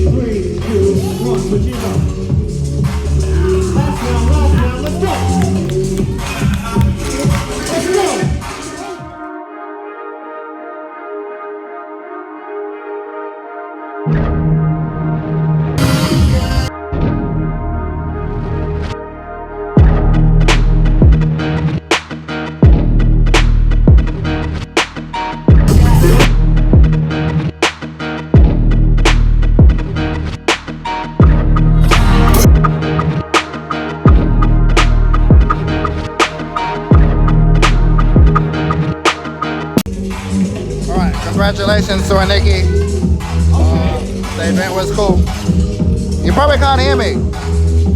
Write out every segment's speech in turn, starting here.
3, 2, 1, put your up. Last round, let's go. Let's go. Congratulations to Aniki. The event was cool. You probably can't hear me.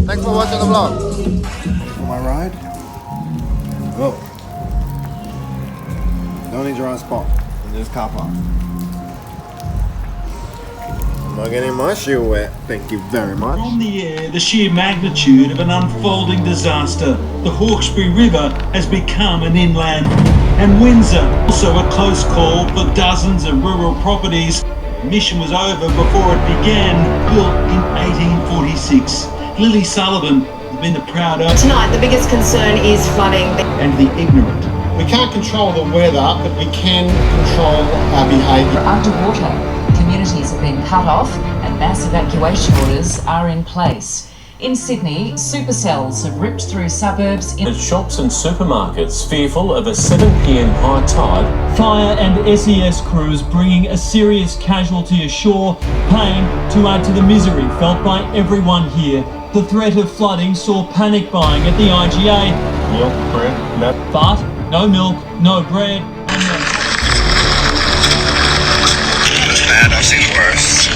Thanks for watching the vlog. Ready for my ride? Oh. No need your own spot in this car park. I'm not getting my shoe wet. Thank you very much. From the air, the sheer magnitude of an unfolding disaster. The Hawkesbury River has become an inland. And Windsor, also a close call for dozens of rural properties. Mission was over before it began, built in 1846. Lily Sullivan has been the proud owner. Tonight, the biggest concern is flooding. And the ignorant. We can't control the weather, but we can control our behaviour. Underwater, communities have been cut off and mass evacuation orders are in place. In Sydney, supercells have ripped through suburbs. Shops and supermarkets fearful of a 7 p.m. high tide. Fire and SES crews bringing a serious casualty ashore, pain to add to the misery felt by everyone here. The threat of flooding saw panic buying at the IGA. Milk, bread, no. But no milk, no bread, and no... It's bad, I've seen worse.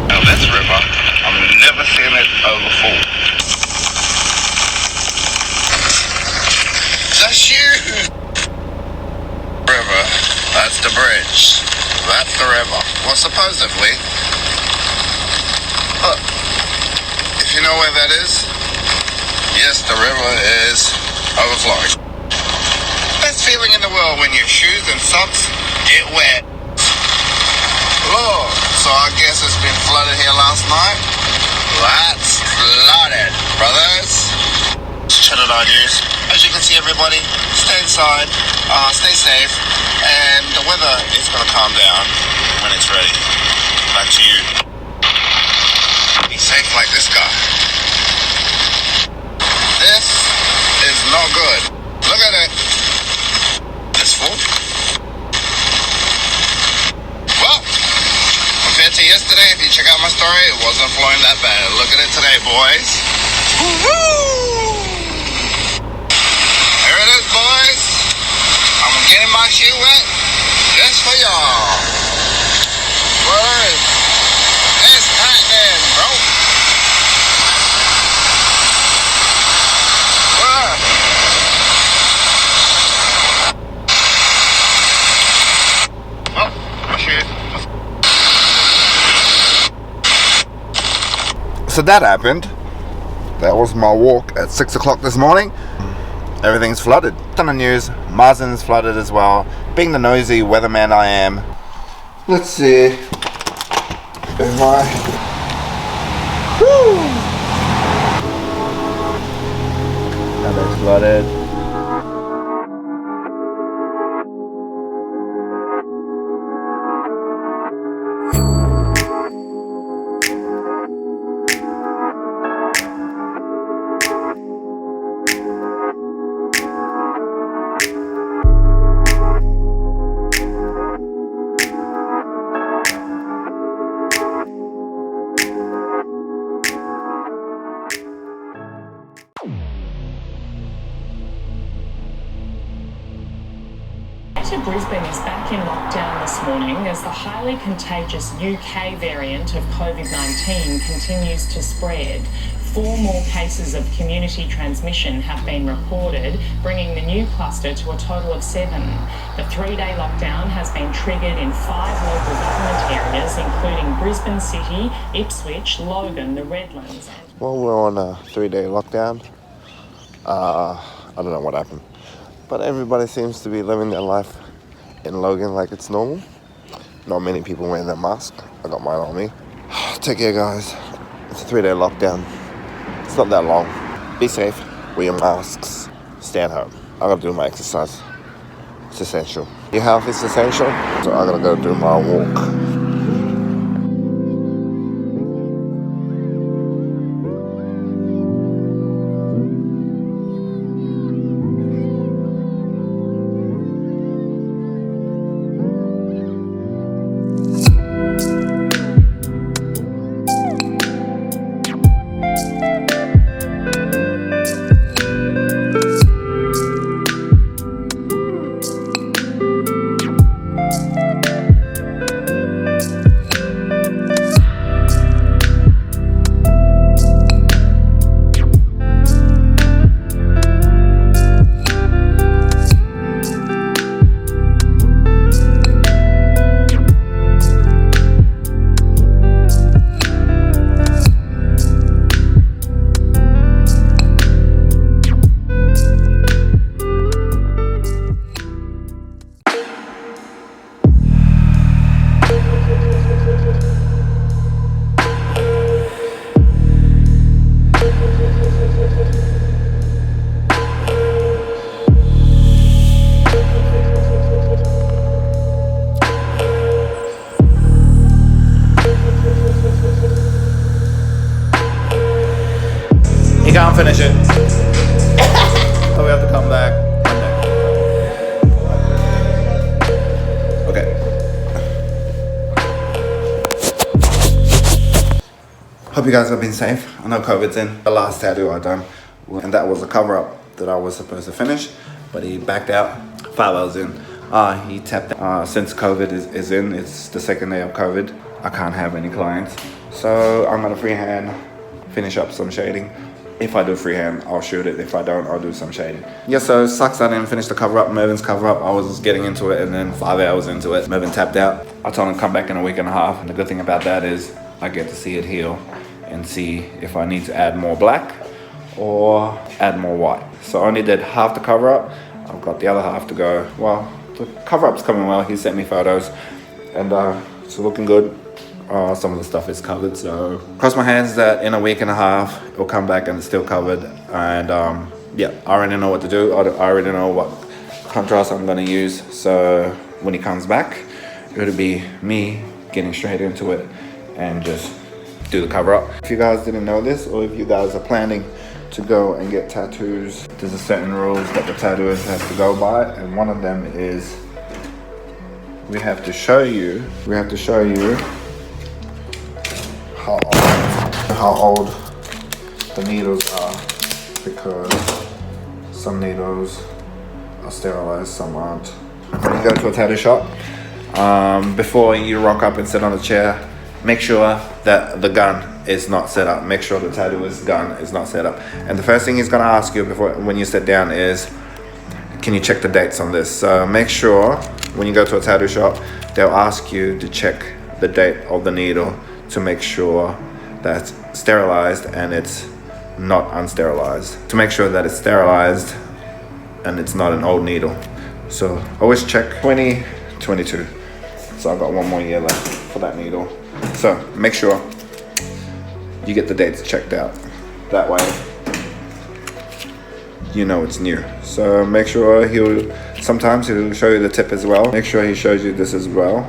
Now this river, I've never seen it overfull. That's huge! River, that's the bridge. That's the river. Well, supposedly. Look, if you know where that is, yes, the river is overflowing. Best feeling in the world when your shoes and socks get wet. Lord, so I guess it's been flooded here last night. That's flooded, brothers. Channel 9 News. As you can see, everybody, stay inside, stay safe, and the weather is going to calm down when it's ready. Back to you. Be safe like this guy. This is not good. Look at it. It's full. Well, compared to yesterday, if you check out my story, it wasn't flowing that bad. Look at it today, boys. Woo-hoo! Here it is, boys. I'm getting my shoe wet just for y'all. What is it's happening, bro? Well, my shoes. So that happened. That was my walk at 6 o'clock this morning. Everything's flooded. On the news, Marsden's flooded as well. Being the nosy weatherman I am. Let's see if I... Woo! Now that's flooded. Brisbane is back in lockdown this morning as the highly contagious UK variant of COVID-19 continues to spread. 4 more cases of community transmission have been reported, bringing the new cluster to a total of 7. The 3-day lockdown has been triggered in 5 local government areas, including Brisbane City, Ipswich, Logan, the Redlands. Well, we're on a 3-day lockdown. I don't know what happened, but everybody seems to be living their life in Logan like it's normal. Not many people wearing their mask. I got mine on me. Take care, guys. It's a 3-day lockdown. It's not that long. Be safe. Wear your masks. Stay at home. I gotta do my exercise. It's essential. Your health is essential, so I gotta go do my walk. You can't finish it. So we have to come back. Okay. Hope you guys have been safe. I know COVID's in. The last tattoo I done, and that was a cover-up that I was supposed to finish, but he backed out 5 hours in. He tapped out. Since COVID is in, it's the second day of COVID. I can't have any clients. So I'm gonna freehand finish up some shading. If I do freehand, I'll shoot it. If I don't, I'll do some shading. Yeah, so it sucks I didn't finish the cover-up, Mervin's cover-up. I was getting into it, and then 5 hours into it, Mervin tapped out. I told him to come back in a week and a half, and the good thing about that is I get to see it heal and see if I need to add more black or add more white. So I only did half the cover-up. I've got the other half to go. Well, the cover-up's coming well. He sent me photos, and it's looking good. Some of the stuff is covered, so cross my hands that in a week and a half it'll come back and it's still covered. And yeah, I already know what to do. I already know what contrast I'm going to use, so when he comes back it'll be me getting straight into it and just do the cover up. If you guys didn't know this, or if you guys are planning to go and get tattoos, there's a certain rules that the tattooist has to go by, and one of them is we have to show you how old the needles are, because some needles are sterilized, some aren't. When you go to a tattoo shop, before you rock up and sit on a chair, make sure that the gun is not set up. Make sure the tattooist's gun is not set up. And the first thing he's gonna ask you when you sit down is, can you check the dates on this? So make sure when you go to a tattoo shop, they'll ask you to check the date of the needle to make sure that's sterilized and it's not unsterilized. To make sure that it's sterilized and it's not an old needle. So always check 2022. So I've got 1 more year left for that needle. So make sure you get the dates checked out. That way you know it's new. So make sure sometimes he'll show you the tip as well. Make sure he shows you this as well.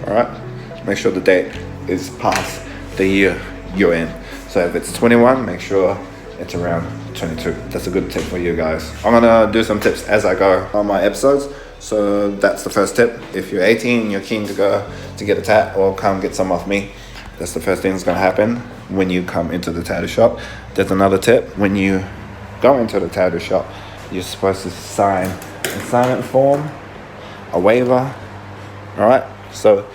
All right, make sure the date is past the year you're in. So if it's 21, make sure it's around 22. That's a good tip for you guys. I'm gonna do some tips as I go on my episodes. So that's the first tip. If you're 18, you're keen to go to get a tat or come get some off me, that's the first thing that's gonna happen when you come into the tattoo shop. There's another tip. When you go into the tattoo shop, you're supposed to sign a silent form, a waiver. All right, so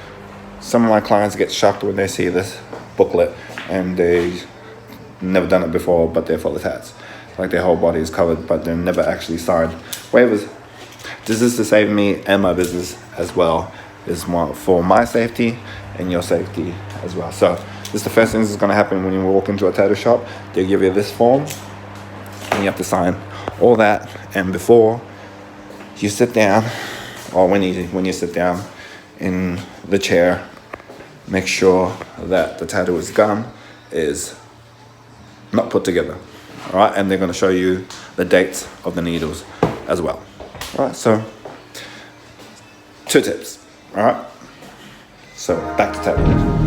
some of my clients get shocked when they see this booklet and they've never done it before, but they're full of tats. Like their whole body is covered, but they've never actually signed waivers. This is to save me and my business as well. It's more for my safety and your safety as well. So this is the first thing that's going to happen when you walk into a tattoo shop. They give you this form and you have to sign all that. And before you sit down, or when you sit down in the chair, make sure that the tattooer's gun is not put together. All right, and they're going to show you the dates of the needles as well. All right, so 2 tips. All right, so back to tattooing.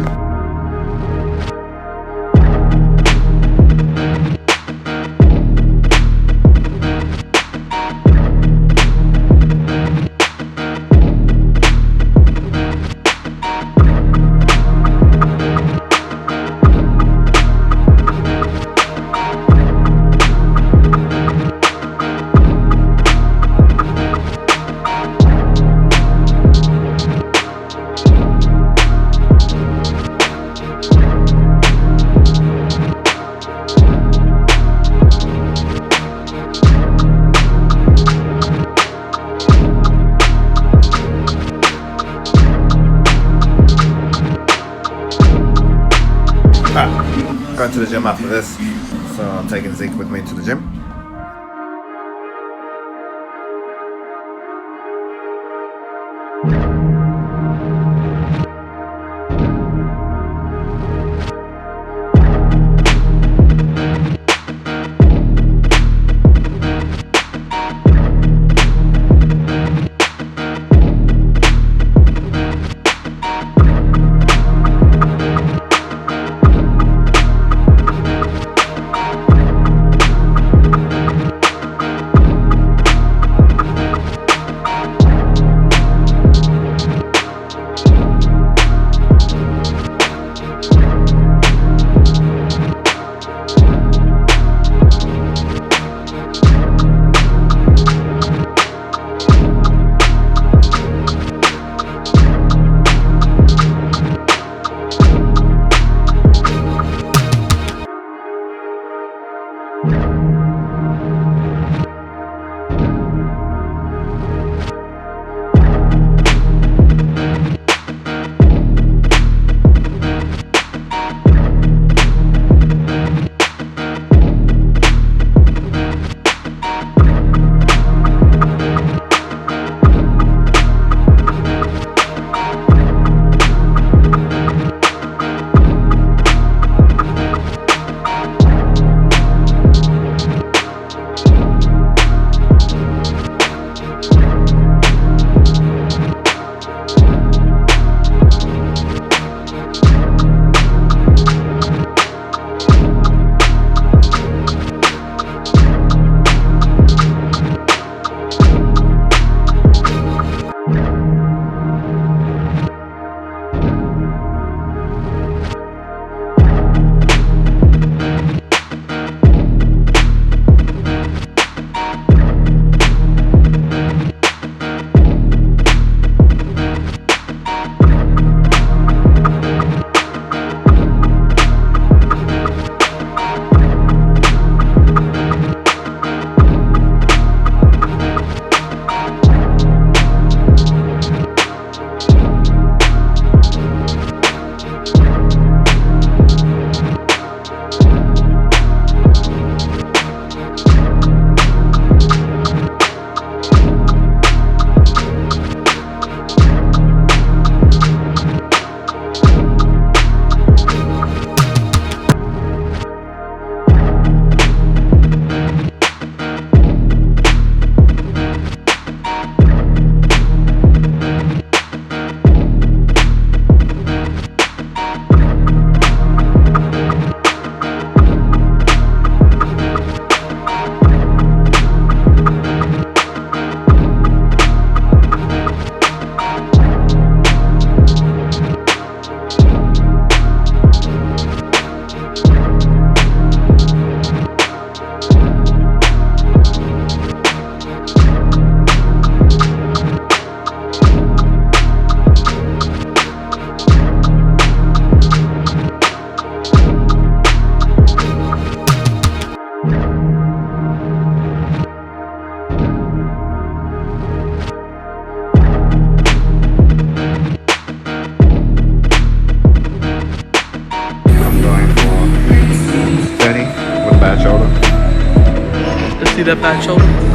Going to the gym after this, so I'm taking Zeke with me to the gym. See that back shoulder?